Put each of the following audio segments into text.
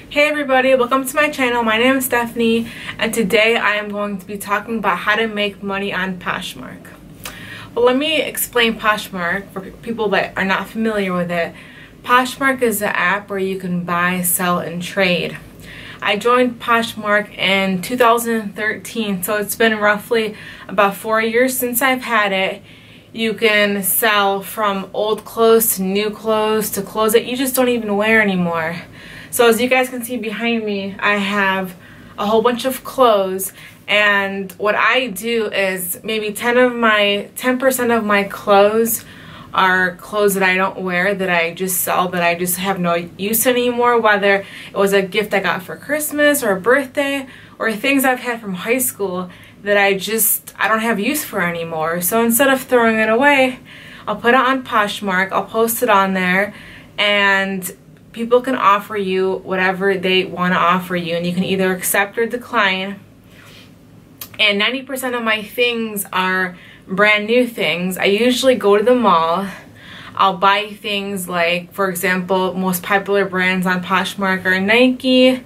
Hey everybody, welcome to my channel. My name is Stephanie and today I am going to be talking about how to make money on Poshmark. Well, let me explain Poshmark for people that are not familiar with it. Poshmark is an app where you can buy, sell, and trade. I joined Poshmark in 2013, so it's been roughly about 4 years since I've had it. You can sell from old clothes to new clothes to clothes that you just don't even wear anymore. So as you guys can see behind me, I have a whole bunch of clothes, and what I do is maybe 10% of my clothes are clothes that I don't wear, that I just sell, that I just have no use anymore, whether it was a gift I got for Christmas or a birthday or things I've had from high school that I don't have use for anymore. So instead of throwing it away, I'll put it on Poshmark, I'll post it on there, and people can offer you whatever they want to offer you, and you can either accept or decline. And 90% of my things are brand new things. I usually go to the mall. I'll buy things like, for example, most popular brands on Poshmark are Nike,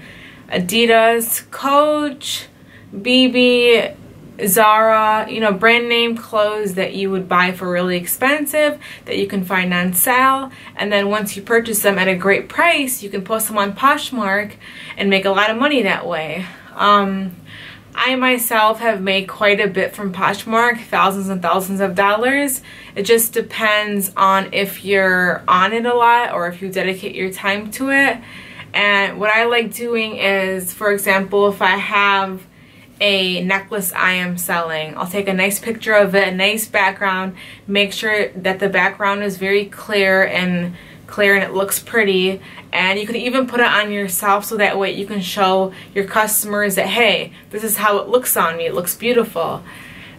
Adidas, Coach, BB, Zara, brand name clothes that you would buy for really expensive that you can find on sale, and then once you purchase them at a great price, you can post them on Poshmark and make a lot of money that way. I myself have made quite a bit from Poshmark, thousands and thousands of dollars. It just depends on if you're on it a lot or if you dedicate your time to it. And what I like doing is, for example, if I have a necklace I am selling, I'll take a nice picture of it, a nice background, make sure that the background is very clear and it looks pretty, and you can even put it on yourself so that way you can show your customers that, hey, this is how it looks on me, it looks beautiful.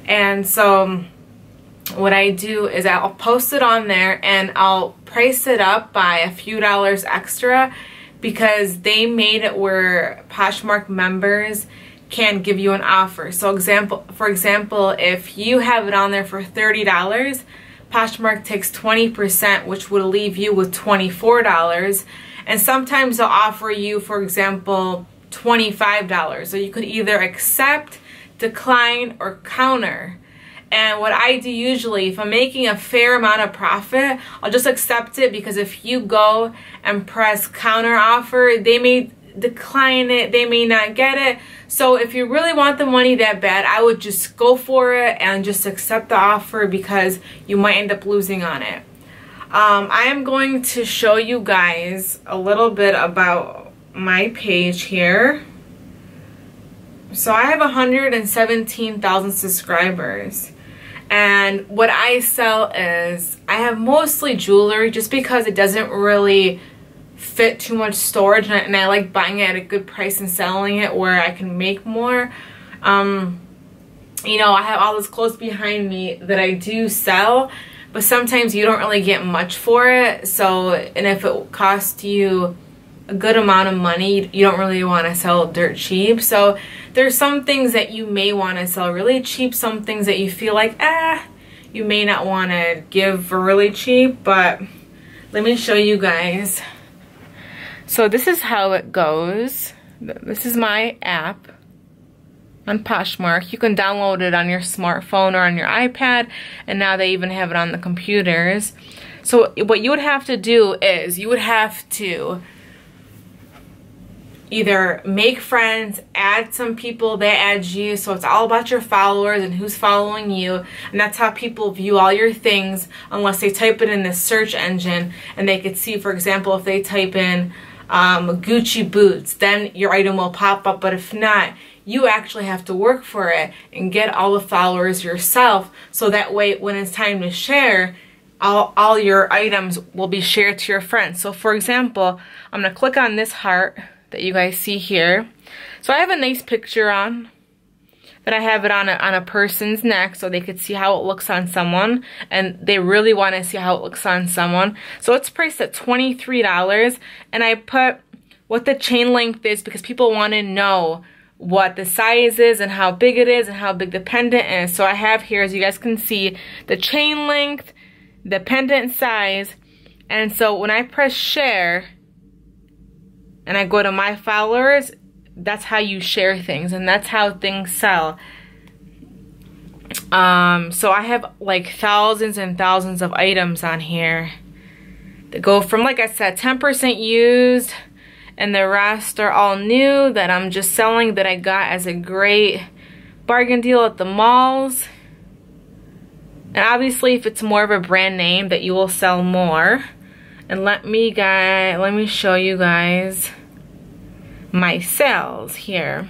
And so what I do is I'll post it on there and I'll price it up by a few dollars extra, because they made it where Poshmark members can give you an offer. So for example, if you have it on there for $30, Poshmark takes 20%, which would leave you with $24. And sometimes they'll offer you, for example, $25. So you could either accept, decline, or counter. And what I do usually, if I'm making a fair amount of profit, I'll just accept it, because if you go and press counter offer, they may decline it, they may not get it. So if you really want the money that bad, I would just go for it and just accept the offer, because you might end up losing on it. I am going to show you guys a little bit about my page here. So I have 117,000 subscribers, and what I sell is, I have mostly jewelry just because it doesn't really fit too much storage, and I like buying it at a good price and selling it where I can make more. I have all this clothes behind me that I do sell, but sometimes you don't really get much for it. So, and if it costs you a good amount of money, you don't really want to sell dirt cheap. So there's some things that you may want to sell really cheap, some things that you feel like you may not want to give for really cheap. But let me show you guys. So this is how it goes. This is my app on Poshmark. You can download it on your smartphone or on your iPad, and now they even have it on the computers. So what you would have to do is, you would have to either make friends, add some people that add you, so it's all about your followers and who's following you, and that's how people view all your things, unless they type it in the search engine and they could see, for example, if they type in Gucci boots, then your item will pop up. But if not, you actually have to work for it and get all the followers yourself, so that way when it's time to share, all your items will be shared to your friends. So for example, I'm gonna click on this heart that you guys see here. So I have a nice picture on, that I have it on a person's neck so they could see how it looks on someone, and they really want to see how it looks on someone. So it's priced at $23, and I put what the chain length is, because people want to know what the size is and how big it is and how big the pendant is. So I have here, as you guys can see, the chain length, the pendant size, and so when I press share, and I go to my followers, that's how you share things, and that's how things sell. So I have like thousands and thousands of items on here that go from, like I said, 10% used, and the rest are all new that I'm just selling, that I got as a great bargain deal at the malls. And obviously if it's more of a brand name, that you will sell more. And let me show you guys my sales here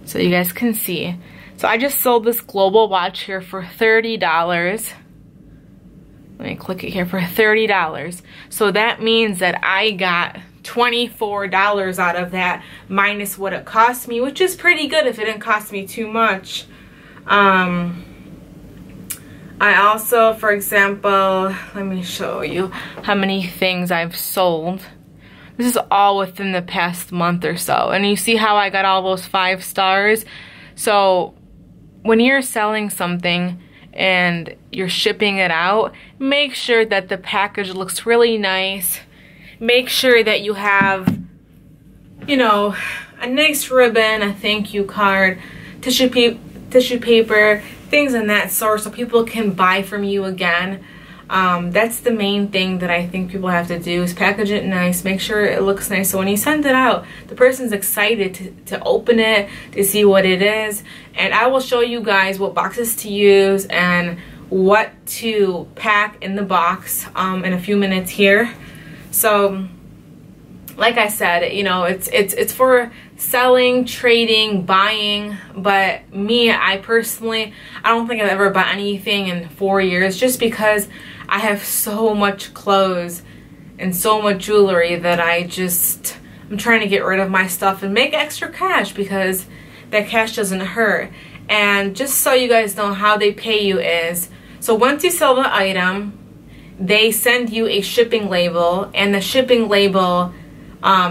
so you guys can see. So I just sold this global watch here for $30. Let me click it here, for $30. So that means that I got $24 out of that, minus what it cost me, which is pretty good if it didn't cost me too much. I also, for example, let me show you how many things I've sold. This is all within the past month or so. And you see how I got all those 5 stars? So when you're selling something and you're shipping it out, make sure that the package looks really nice. Make sure that you have, you know, a nice ribbon, a thank you card, tissue paper, things in that sort, so people can buy from you again. That's the main thing that I think people have to do, is package it nice, make sure it looks nice, so when you send it out, the person's excited to open it, to see what it is. And I will show you guys what boxes to use and what to pack in the box in a few minutes here. So like I said, you know, it's for selling, trading, buying. But me, I personally, I don't think I've ever bought anything in 4 years, just because I have so much clothes and so much jewelry that I'm trying to get rid of my stuff and make extra cash, because that cash doesn't hurt. And just so you guys know how they pay you is, so once you sell the item, they send you a shipping label, and the shipping label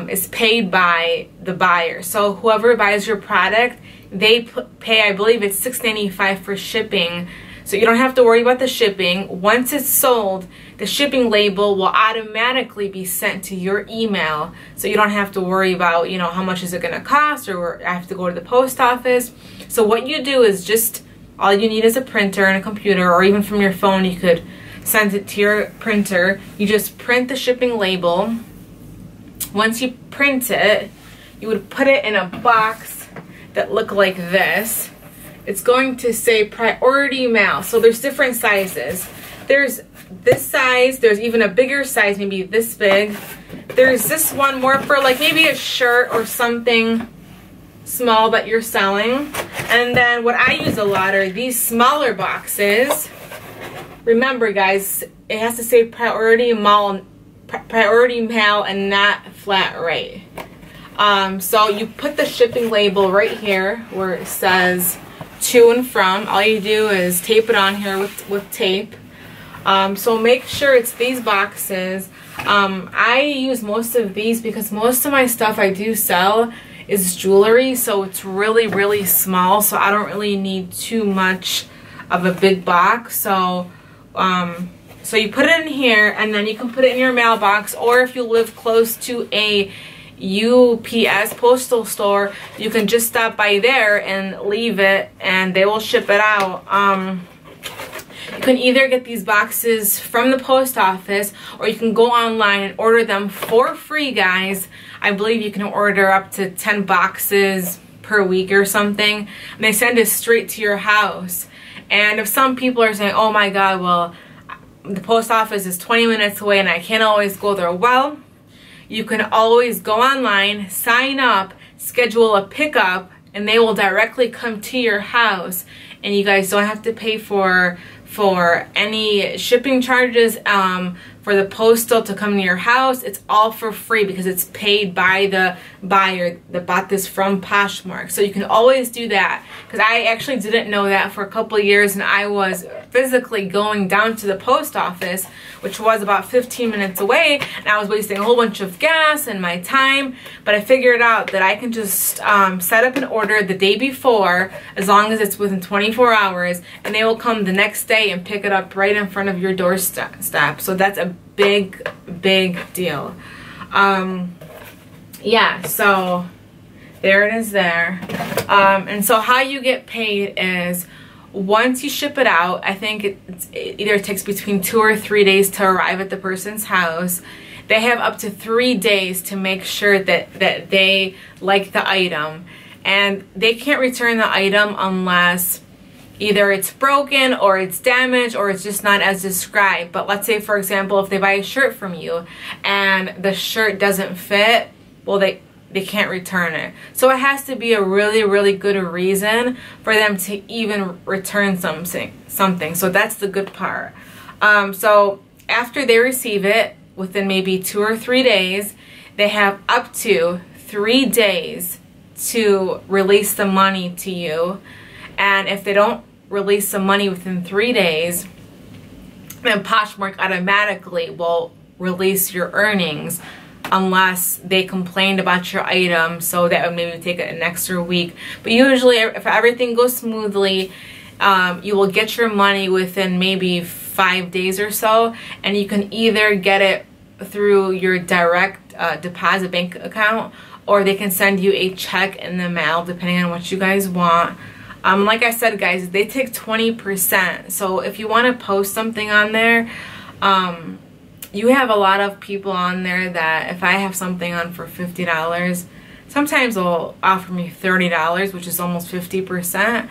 is paid by the buyer. So whoever buys your product, they pay, I believe it's $6.95 for shipping. So you don't have to worry about the shipping. Once it's sold, the shipping label will automatically be sent to your email. So you don't have to worry about, you know, how much is it going to cost, or I have to go to the post office. So what you do is just, all you need is a printer and a computer, or even from your phone you could send it to your printer. You just print the shipping label. Once you print it, you would put it in a box that look like this. It's going to say priority mail. So there's different sizes. There's this size, there's even a bigger size, maybe this big. There's this one more for like maybe a shirt or something small that you're selling. And then what I use a lot are these smaller boxes. Remember guys, it has to say priority mail and not flat rate. So you put the shipping label right here where it says to and from. All you do is tape it on here with tape. So make sure it's these boxes. I use most of these because most of my stuff I do sell is jewelry, so it's really small, so I don't really need too much of a big box. So so you put it in here, and then you can put it in your mailbox, or if you live close to a UPS postal store, you can just stop by there and leave it and they will ship it out. You can either get these boxes from the post office, or you can go online and order them for free, guys. I believe you can order up to 10 boxes per week or something, and they send it straight to your house. And if some people are saying, oh my god, well, the post office is 20 minutes away and I can't always go there, well, you can always go online, sign up, schedule a pickup, and they will directly come to your house, and you guys don't have to pay for any shipping charges for the postal to come to your house. It's all for free because it's paid by the buyer that bought this from Poshmark. So you can always do that, because I actually didn't know that for a couple of years, and I was physically going down to the post office, which was about 15 minutes away, and I was wasting a whole bunch of gas and my time. But I figured out that I can just set up an order the day before, as long as it's within 24 hours, and they will come the next day and pick it up right in front of your doorstep. So that's a big deal. yeah, so there it is there. And so how you get paid is once you ship it out, I think it either takes between 2 or 3 days to arrive at the person's house. They have up to 3 days to make sure that they like the item. And they can't return the item unless either it's broken or it's damaged or it's just not as described. But let's say, for example, if they buy a shirt from you and the shirt doesn't fit, well, they can't return it. So it has to be a really, really good reason for them to even return something. So that's the good part. So after they receive it, within maybe 2 or 3 days, they have up to 3 days to release the money to you. And if they don't release the money within 3 days, then Poshmark automatically will release your earnings unless they complained about your item, so that would maybe take an extra week. But usually, if everything goes smoothly, you will get your money within maybe 5 days or so, and you can either get it through your direct deposit bank account, or they can send you a check in the mail, depending on what you guys want. Like I said, guys, they take 20%. So if you want to post something on there, you have a lot of people on there that if I have something on for $50, sometimes they'll offer me $30, which is almost 50%.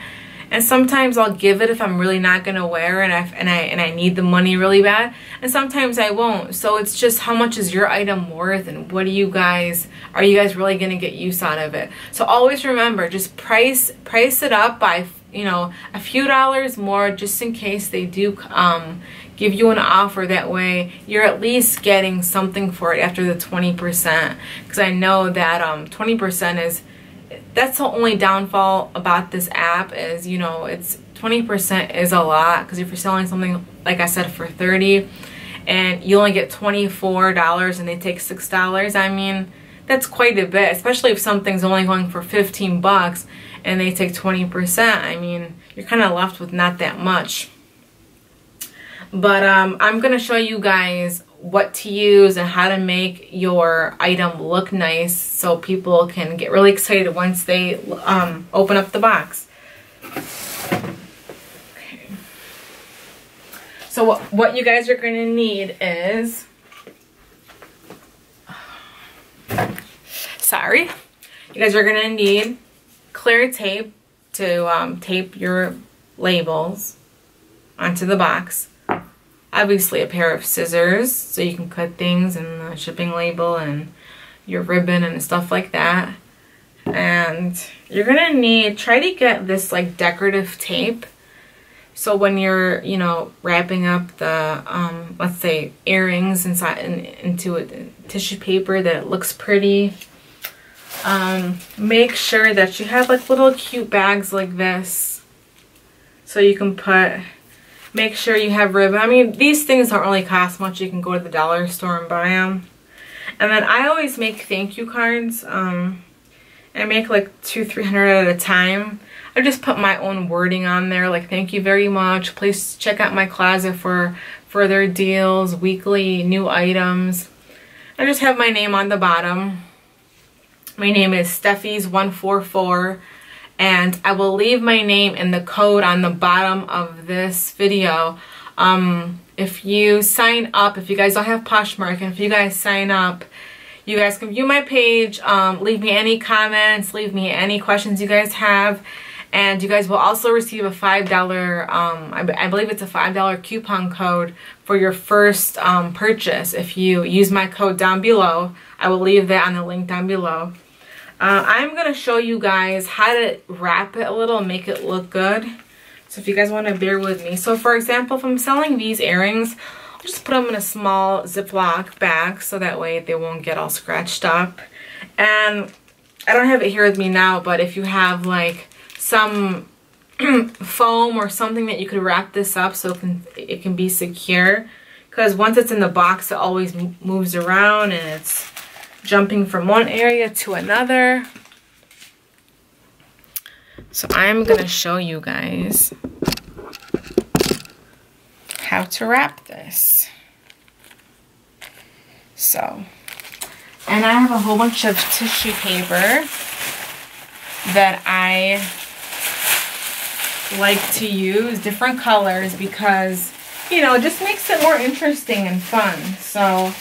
And sometimes I'll give it if I'm really not gonna wear it and I need the money really bad. And sometimes I won't. So it's just how much is your item worth, and what are you guys really gonna get use out of it? So always remember, just price it up by, you know, a few dollars more, just in case they do give you an offer. That way you're at least getting something for it after the 20%, because I know that 20% that's the only downfall about this app is, you know, it's 20% is a lot, because if you're selling something, like I said, for $30 and you only get $24 and they take $6, I mean, that's quite a bit, especially if something's only going for 15 bucks and they take 20%. I mean, you're kind of left with not that much. But I'm going to show you guys what to use and how to make your item look nice so people can get really excited once they open up the box. Okay. So what you guys are going to need is, sorry, you guys are going to need clear tape to tape your labels onto the box. Obviously a pair of scissors so you can cut things, and the shipping label and your ribbon and stuff like that. And you're gonna need, try to get this like decorative tape, so when you're, you know, wrapping up the let's say earrings inside into a tissue paper, that it looks pretty. Make sure that you have like little cute bags like this, so you can put, make sure you have ribbon. I mean, these things don't really cost much. You can go to the dollar store and buy them. And then I always make thank you cards. I make like 200-300 at a time. I just put my own wording on there, like thank you very much. Please check out my closet for further deals, weekly new items. I just have my name on the bottom. My name is Steffies144. And I will leave my name and the code on the bottom of this video. If you sign up, if you guys don't have Poshmark, and if you guys sign up, you guys can view my page, leave me any comments, leave me any questions you guys have, and you guys will also receive a $5, I believe it's a $5 coupon code for your first purchase if you use my code down below. I will leave that on the link down below. I'm going to show you guys how to wrap it a little and make it look good. So if you guys want to bear with me. So for example, if I'm selling these earrings, I'll just put them in a small Ziploc bag so that way they won't get all scratched up. And I don't have it here with me now, but if you have like some foam or something that you could wrap this up so it can be secure. Because once it's in the box, it always moves around and it's jumping from one area to another. So I'm gonna show you guys how to wrap this. So And I have a whole bunch of tissue paper that I like to use, different colors, because, you know, it just makes it more interesting and fun. So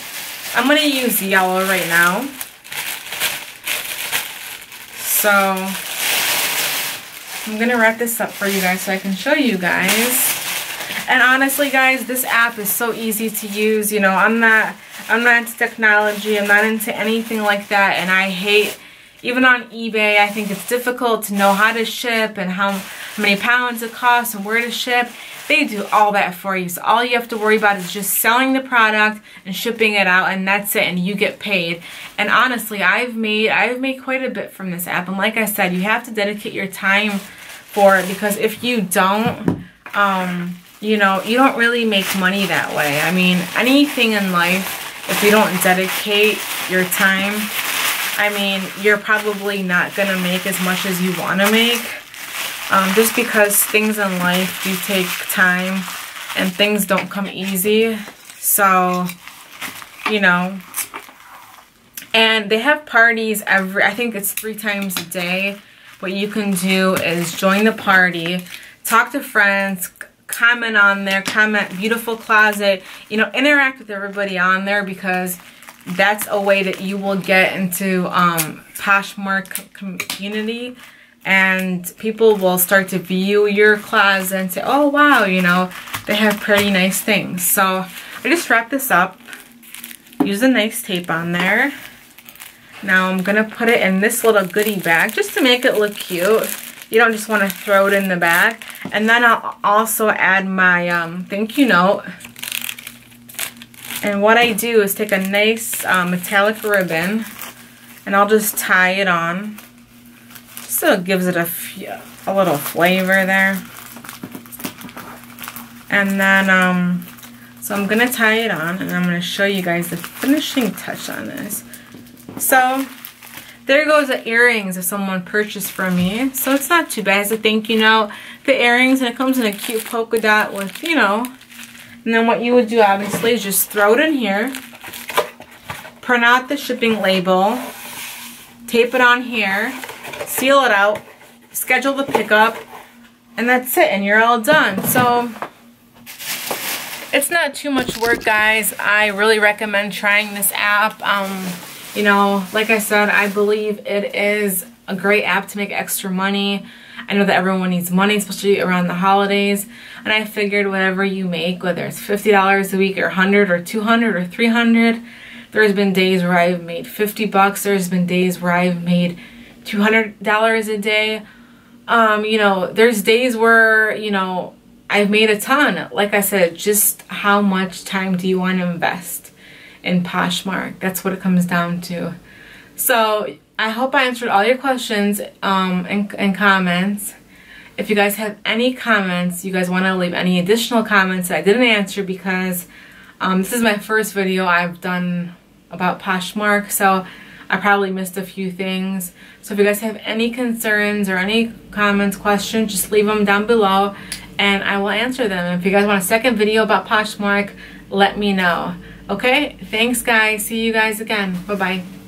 I'm going to use yellow right now. So I'm going to wrap this up for you guys so I can show you guys. And honestly, guys, this app is so easy to use. You know, I'm not into technology. I'm not into anything like that. And I hate, even on eBay, I think it's difficult to know how to ship and how many pounds it costs and where to ship. They do all that for you. So all you have to worry about is just selling the product and shipping it out, and that's it, and you get paid. And honestly, I've made quite a bit from this app. And like I said, you have to dedicate your time for it, because if you don't, you know, you don't really make money that way. I mean, anything in life, if you don't dedicate your time, I mean, you're probably not gonna make as much as you want to make. Just because things in life do take time and things don't come easy. So, you know, and they have parties I think it's 3 times a day. What you can do is join the party, talk to friends, comment on there, comment beautiful closet, you know, interact with everybody on there, because that's a way that you will get into Poshmark community, and people will start to view your closet and say, oh wow, you know, they have pretty nice things. So I just wrapped this up, use a nice tape on there. Now I'm gonna put it in this little goodie bag just to make it look cute. You don't just want to throw it in the bag. And then I'll also add my thank you note. And what I do is take a nice metallic ribbon, and I'll just tie it on, so it gives it a little flavor there. And then so I'm gonna tie it on, and I'm gonna show you guys the finishing touch on this. So there goes the earrings if someone purchased from me. So it's not too bad. It's a thank you note. The earrings, and it comes in a cute polka dot with, you know. And then what you would do, obviously, is just throw it in here, print out the shipping label, tape it on here, seal it out, schedule the pickup, and that's it, and you're all done. So it's not too much work, guys. I really recommend trying this app. You know, like I said, I believe it is a great app to make extra money. I know that everyone needs money, especially around the holidays. And I figured whatever you make, whether it's $50 a week or $100 or $200 or $300, there's been days where I've made 50 bucks. There's been days where I've made $200 a day. You know, there's days where, you know, I've made a ton. Like I said, just how much time do you want to invest in Poshmark? That's what it comes down to. So I hope I answered all your questions and comments. If you guys have any comments, you guys want to leave any additional comments that I didn't answer, because this is my first video I've done about Poshmark, so I probably missed a few things. So if you guys have any concerns or any comments, questions, just leave them down below and I will answer them. If you guys want a second video about Poshmark, let me know. Okay, thanks guys. See you guys again. Bye-bye.